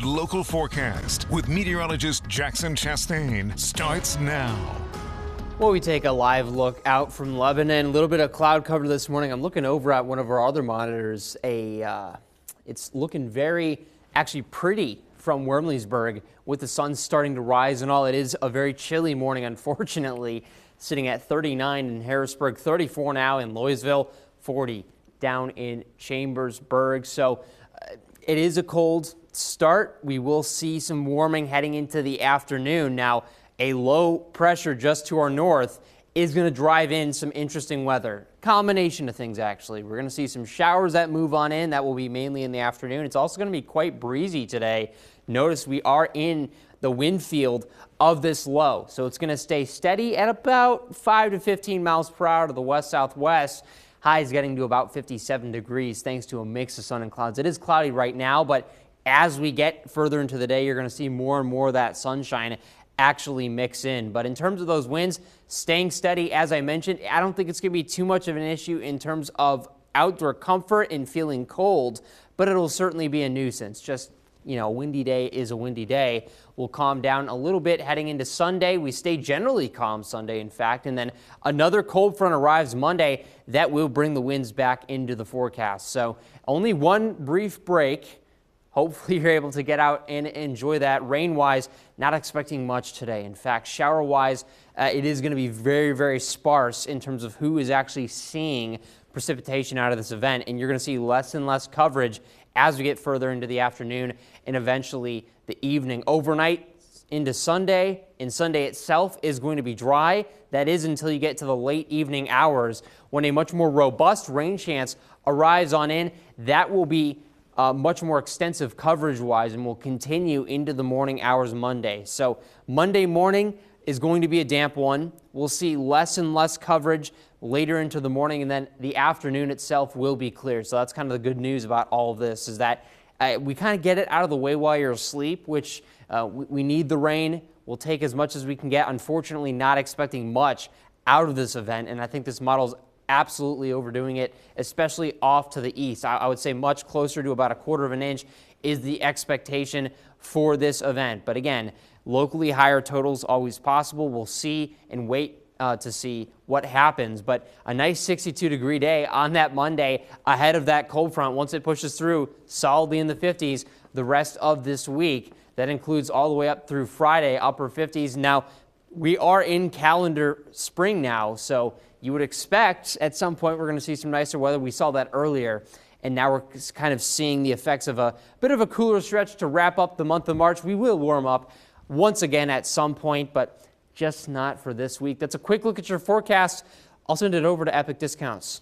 Local forecast with meteorologist Jackson Chastain starts now. Well, we take a live look out from Lebanon. A little bit of cloud cover this morning. I'm looking over at one of our other monitors. It's looking actually pretty from Wormleysburg with the sun starting to rise and all. It is a very chilly morning, unfortunately, sitting at 39 in Harrisburg, 34 now in Loysville, 40 down in Chambersburg. So it is a cold start. We will see some warming heading into the afternoon. Now, a low pressure just to our north is going to drive in some interesting weather. Combination of things, actually. We're going to see some showers that move on in. That will be mainly in the afternoon. It's also going to be quite breezy today. Notice we are in the wind field of this low, so it's going to stay steady at about 5 to 15 miles per hour to the west-southwest. Highs getting to about 57 degrees thanks to a mix of sun and clouds. It is cloudy right now, but as we get further into the day, you're going to see more and more of that sunshine actually mix in. But in terms of those winds, staying steady, as I mentioned, I don't think it's going to be too much of an issue in terms of outdoor comfort and feeling cold, but it'll certainly be a nuisance. Just, a windy day is a windy day. We'll calm down a little bit heading into Sunday. We stay generally calm Sunday, in fact, and then another cold front arrives Monday that will bring the winds back into the forecast. So only one brief break. Hopefully you're able to get out and enjoy that. Rain-wise, not expecting much today. In fact, shower-wise, it is going to be very, very sparse in terms of who is actually seeing precipitation out of this event. And you're going to see less and less coverage as we get further into the afternoon and eventually the evening. Overnight into Sunday, and Sunday itself is going to be dry. That is until you get to the late evening hours when a much more robust rain chance arrives on in. That will be much more extensive coverage-wise and will continue into the morning hours Monday. So Monday morning is going to be a damp one. We'll see less and less coverage later into the morning, and then the afternoon itself will be clear. So that's kind of the good news about all of this, is that we kind of get it out of the way while you're asleep, which we need the rain. We'll take as much as we can get. Unfortunately, not expecting much out of this event, and I think this model's absolutely overdoing it, especially off to the east. I would say much closer to about 1/4 of an inch is the expectation for this event. But again, locally higher totals always possible. We'll see and wait to see what happens. But a nice 62-degree day on that Monday ahead of that cold front. Once it pushes through solidly in the 50s the rest of this week, that includes all the way up through Friday, upper 50s. Now, we are in calendar spring now, so you would expect at some point we're going to see some nicer weather. We saw that earlier, and now we're kind of seeing the effects of a bit of a cooler stretch to wrap up the month of March. We will warm up once again at some point, but just not for this week. That's a quick look at your forecast. I'll send it over to Epic Discounts.